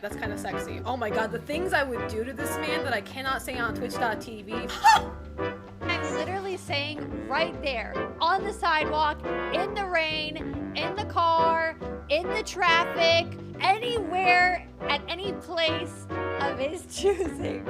That's kind of sexy. Oh my god, the things I would do to this man that I cannot say on twitch.tv. I'm literally saying right there, on the sidewalk, in the rain, in the car, in the traffic, anywhere, at any place of his choosing.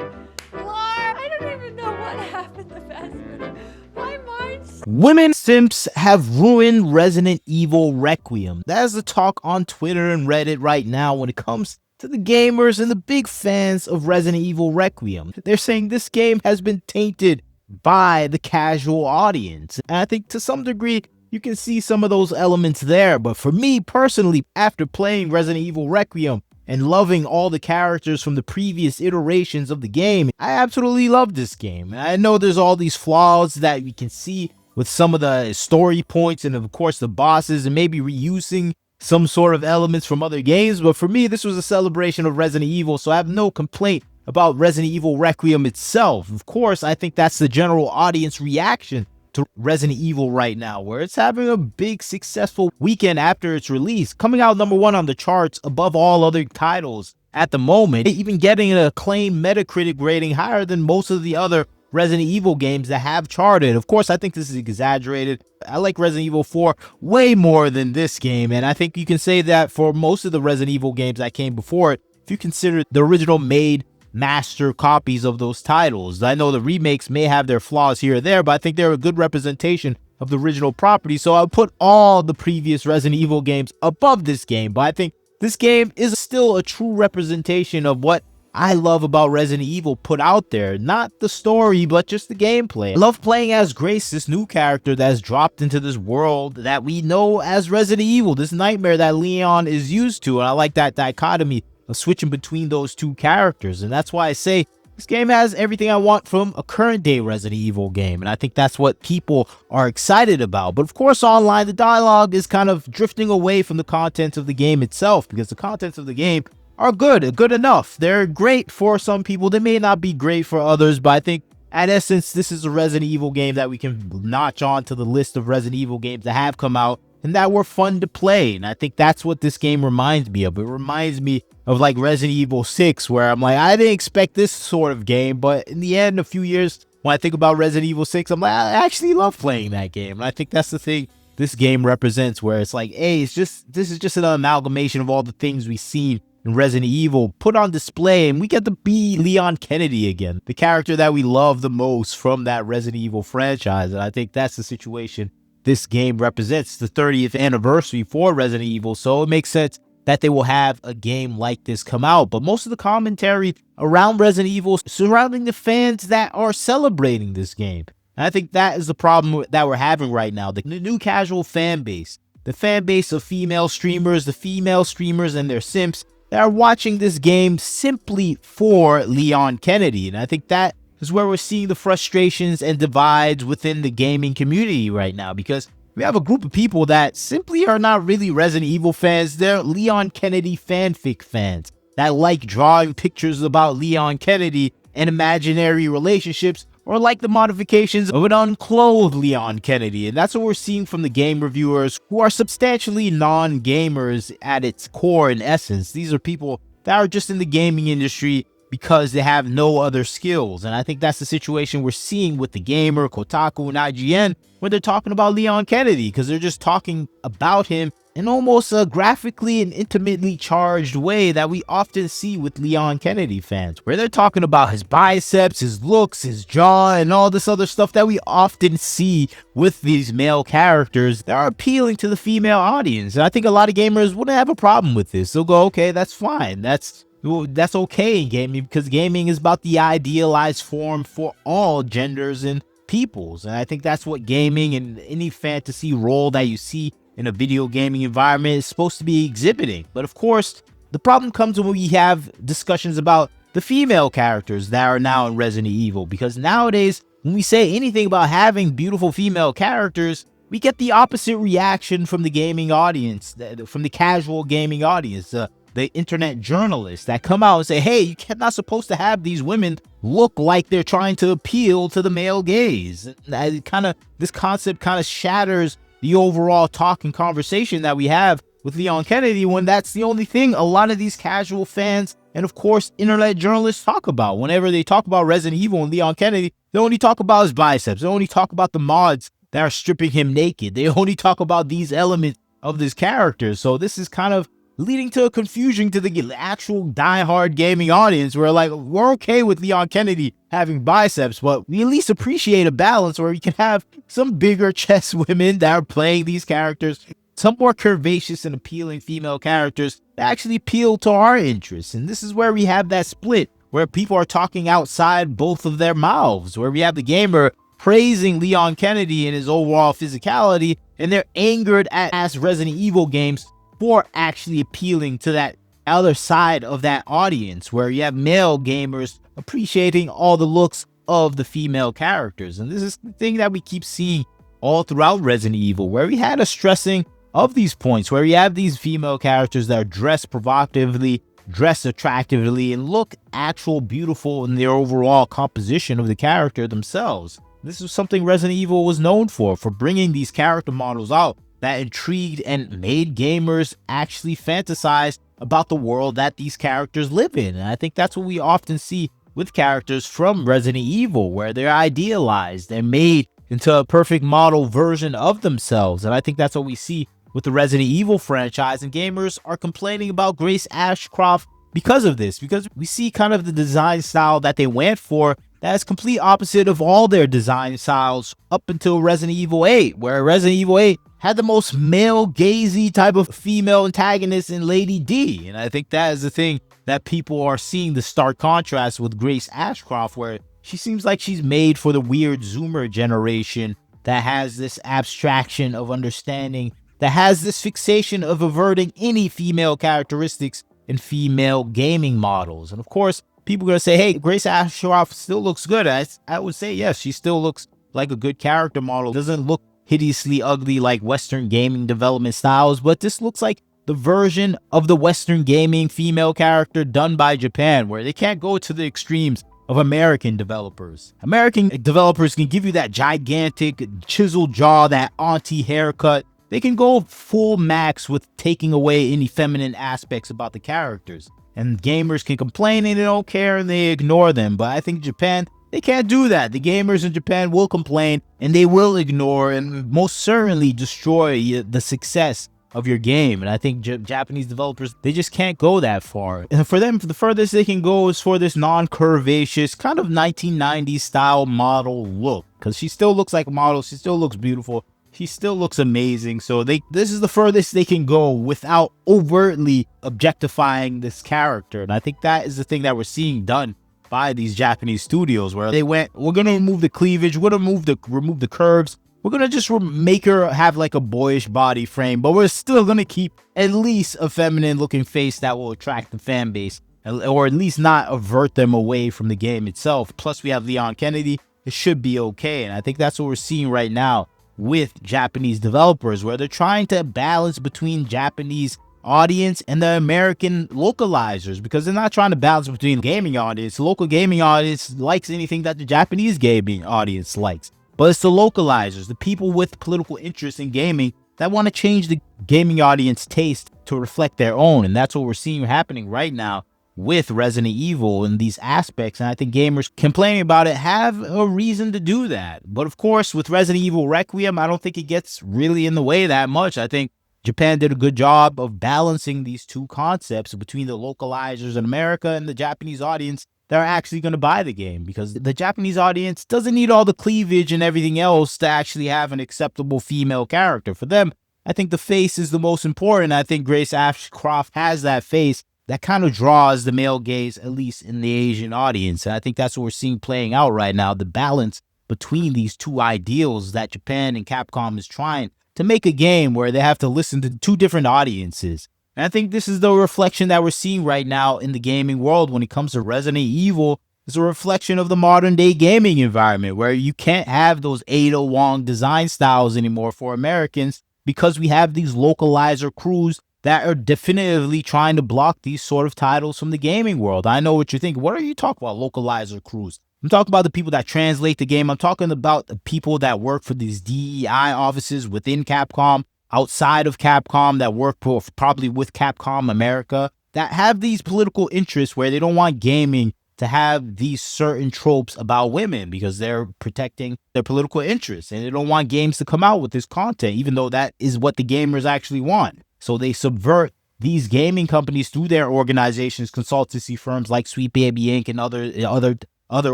Lar, I don't even know what happened the past minute. My mind's... Women simps have ruined Resident Evil Requiem. That is the talk on Twitter and Reddit right now when it comes to the gamers and the big fans of Resident Evil Requiem. They're saying this game has been tainted by the casual audience. And I think to some degree, you can see some of those elements there. But for me personally, after playing Resident Evil Requiem and loving all the characters from the previous iterations of the game, I absolutely love this game. And I know there's all these flaws that we can see with some of the story points and of course the bosses and maybe reusing some sort of elements from other games, but for me, this was a celebration of Resident Evil, so I have no complaint about Resident Evil Requiem itself. Of course, I think that's the general audience reaction to Resident Evil right now, where it's having a big successful weekend after its release, coming out #1 on the charts above all other titles at the moment, even getting an acclaimed Metacritic rating higher than most of the other Resident Evil games that have charted. Of course, I think this is exaggerated. I like Resident Evil 4 way more than this game, and I think you can say that for most of the Resident Evil games that came before it, if you consider the original made master copies of those titles. I know the remakes may have their flaws here or there, but I think they're a good representation of the original property, so I'll put all the previous Resident Evil games above this game, but I think this game is still a true representation of what I love about Resident Evil put out there. Not the story, but just the gameplay. I love playing as Grace, this new character that has dropped into this world that we know as Resident Evil, this nightmare that Leon is used to. And I like that dichotomy of switching between those two characters. And that's why I say this game has everything I want from a current day Resident Evil game. And I think that's what people are excited about. But of course, online, the dialogue is kind of drifting away from the contents of the game itself, because the contents of the game are good enough. They're great for some people. They may not be great for others, but I think at essence, this is a Resident Evil game that we can notch on to the list of Resident Evil games that have come out and that were fun to play. And I think that's what this game reminds me of. It reminds me of like Resident Evil 6, where I'm like, I didn't expect this sort of game, but in the end, a few years, when I think about Resident Evil 6, I'm like, I actually love playing that game. And I think that's the thing this game represents, where it's like, hey, this is just an amalgamation of all the things we've seen in Resident Evil put on display, and we get to be Leon Kennedy again, the character that we love the most from that Resident Evil franchise. And I think that's the situation this game represents, the 30th anniversary for Resident Evil, so it makes sense that they will have a game like this come out. But most of the commentary around Resident Evil surrounding the fans that are celebrating this game. And I think that is the problem that we're having right now, the new casual fan base, the fan base of female streamers, the female streamers and their simps that are watching this game simply for Leon Kennedy. And I think that is where we're seeing the frustrations and divides within the gaming community right now, because we have a group of people that simply are not really Resident Evil fans. They're Leon Kennedy fanfic fans that like drawing pictures about Leon Kennedy and imaginary relationships, or like the modifications of an unclothed Leon Kennedy. And that's what we're seeing from the game reviewers, who are substantially non-gamers at its core and essence. These are people that are just in the gaming industry because they have no other skills. And I think that's the situation we're seeing with The Gamer, Kotaku, and IGN, when they're talking about Leon Kennedy, because they're just talking about him in almost a graphically and intimately charged way that we often see with Leon Kennedy fans, where they're talking about his biceps, his looks, his jaw, and all this other stuff that we often see with these male characters that are appealing to the female audience. And I think a lot of gamers wouldn't have a problem with this. They'll go, okay, that's fine. That's okay in gaming, because gaming is about the idealized form for all genders and peoples. And I think that's what gaming and any fantasy role that you see in a video gaming environment is supposed to be exhibiting. But of course, the problem comes when we have discussions about the female characters that are now in Resident Evil, because nowadays, when we say anything about having beautiful female characters, we get the opposite reaction from the gaming audience, from the casual gaming audience, the internet journalists that come out and say, hey, you're not supposed to have these women look like they're trying to appeal to the male gaze. This concept kind of shatters the overall talk and conversation that we have with Leon Kennedy, when that's the only thing a lot of these casual fans and of course internet journalists talk about. Whenever they talk about Resident Evil and Leon Kennedy, they only talk about his biceps. They only talk about the mods that are stripping him naked. They only talk about these elements of this character. So this is kind of leading to a confusion to the actual diehard gaming audience. We're like, we're okay with Leon Kennedy having biceps, but we at least appreciate a balance where we can have some bigger chest women that are playing these characters, some more curvaceous and appealing female characters that actually appeal to our interests. And this is where we have that split, where people are talking outside both of their mouths, where we have the gamer praising Leon Kennedy and his overall physicality, and they're angered at Resident Evil games for actually appealing to that other side of that audience, where you have male gamers appreciating all the looks of the female characters. And this is the thing that we keep seeing all throughout Resident Evil, where we had a stressing of these points, where you have these female characters that are dressed provocatively, dressed attractively, and look actual beautiful in their overall composition of the character themselves. This is something Resident Evil was known for bringing these character models out that intrigued and made gamers actually fantasize about the world that these characters live in. And I think that's what we often see with characters from Resident Evil, where they're idealized, they're made into a perfect model version of themselves. And I think that's what we see with the Resident Evil franchise, and gamers are complaining about Grace Ashcroft because of this, because we see kind of the design style that they went for that is complete opposite of all their design styles up until Resident Evil 8, where Resident Evil 8 had the most male-gazy type of female antagonist in Lady D. And I think that is the thing that people are seeing, the stark contrast with Grace Ashcroft, where she seems like she's made for the weird Zoomer generation that has this abstraction of understanding, that has this fixation of averting any female characteristics in female gaming models. And of course, people are going to say, hey, Grace Ashcroft still looks good. I would say, yes, she still looks like a good character model. Doesn't look hideously ugly like Western gaming development styles, but this looks like the version of the Western gaming female character done by Japan, where they can't go to the extremes of American developers. American developers can give you that gigantic chiseled jaw, that auntie haircut. They can go full max with taking away any feminine aspects about the characters. And gamers can complain and they don't care and they ignore them. But I think Japan, they can't do that. The gamers in Japan will complain and they will ignore and most certainly destroy the success of your game. And I think Japanese developers, they just can't go that far. And for them, the furthest they can go is for this non-curvaceous kind of 1990s style model look. Because she still looks like a model. She still looks beautiful. She still looks amazing. So this is the furthest they can go without overtly objectifying this character. And I think that is the thing that we're seeing done by these Japanese studios, where they went, we're going to remove the cleavage, we're going to remove the curves, we're going to just make her have like a boyish body frame, but we're still going to keep at least a feminine looking face that will attract the fan base, or at least not avert them away from the game itself. Plus we have Leon Kennedy. It should be okay. And I think that's what we're seeing right now with Japanese developers, where they're trying to balance between Japanese audience and the American localizers, because they're not trying to balance between the gaming audience. The local gaming audience likes anything that the Japanese gaming audience likes, but it's the localizers, the people with political interest in gaming, that want to change the gaming audience taste to reflect their own. And that's what we're seeing happening right now with Resident Evil in these aspects. And I think gamers complaining about it have a reason to do that. But of course, with Resident Evil Requiem, I don't think it gets really in the way that much. I think Japan did a good job of balancing these two concepts between the localizers in America and the Japanese audience that are actually going to buy the game, because the Japanese audience doesn't need all the cleavage and everything else to actually have an acceptable female character. For them, I think the face is the most important. I think Grace Ashcroft has that face that kind of draws the male gaze, at least in the Asian audience. And I think that's what we're seeing playing out right now, the balance between these two ideals that Japan and Capcom is trying to make a game where they have to listen to two different audiences. And I think this is the reflection that we're seeing right now in the gaming world when it comes to Resident Evil. It's a reflection of the modern day gaming environment, where you can't have those Ada Wong design styles anymore for Americans, because we have these localizer crews that are definitively trying to block these sort of titles from the gaming world. I know what you're thinking. What are you talking about, localizer crews? I'm talking about the people that translate the game. I'm talking about the people that work for these DEI offices within Capcom, outside of Capcom, that work probably with Capcom America. that have these political interests where they don't want gaming to have these certain tropes about women because they're protecting their political interests, and they don't want games to come out with this content, even though that is what the gamers actually want. So they subvert these gaming companies through their organizations, consultancy firms like Sweet Baby Inc. and other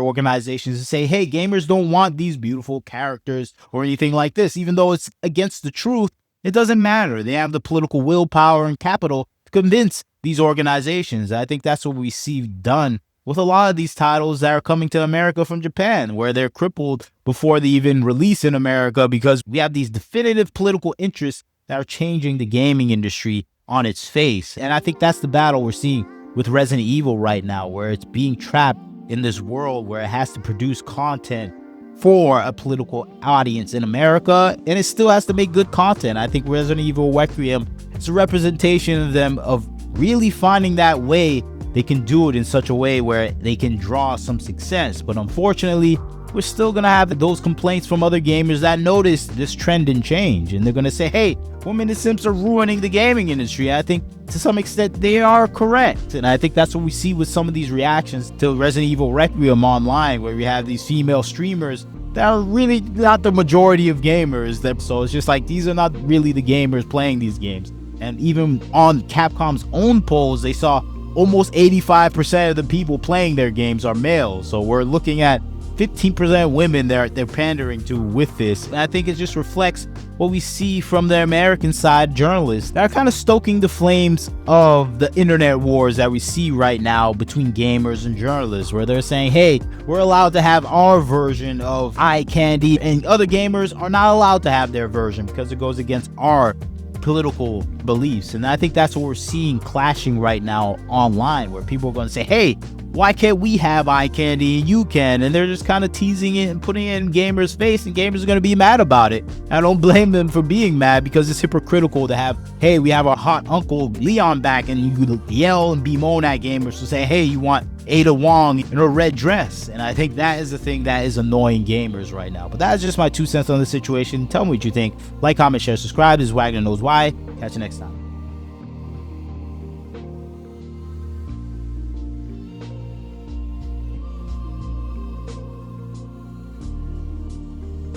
organizations, to say, hey, gamers don't want these beautiful characters or anything like this, even though it's against the truth. It doesn't matter. They have the political willpower and capital to convince these organizations. I think that's what we see done with a lot of these titles that are coming to America from Japan, where they're crippled before they even release in America because we have these definitive political interests that are changing the gaming industry on its face. And I think that's the battle we're seeing with Resident Evil right now, where it's being trapped in this world where it has to produce content for a political audience in America, and it still has to make good content. I think Resident Evil Requiem is a representation of them, of really finding that way they can do it in such a way where they can draw some success. But unfortunately, we're still going to have those complaints from other gamers that notice this trend and change. And they're going to say, hey, women in Simps are ruining the gaming industry. I think to some extent they are correct. And I think that's what we see with some of these reactions to Resident Evil Requiem online, where we have these female streamers that are really not the majority of gamers. So it's just like, these are not really the gamers playing these games. And even on Capcom's own polls, they saw almost 85% of the people playing their games are male. So we're looking at 15% women they're pandering to with this. And I think it just reflects what we see from the American side journalists that are kind of stoking the flames of the internet wars that we see right now between gamers and journalists, where they're saying, hey, we're allowed to have our version of eye candy, and other gamers are not allowed to have their version because it goes against our political beliefs. And I think that's what we're seeing clashing right now online, where people are going to say, hey, why can't we have eye candy and you can? And they're just kind of teasing it and putting it in gamers' face, and gamers are going to be mad about it. I don't blame them for being mad, because it's hypocritical to have, hey, we have our hot uncle Leon back, and you yell and bemoan at gamers to say, hey, you want Ada Wong in a red dress. And I think that is the thing that is annoying gamers right now. But that's just my 2 cents on the situation. Tell me what you think. Like, comment, share, subscribe. This is Wagner Knows Why. Catch you next time.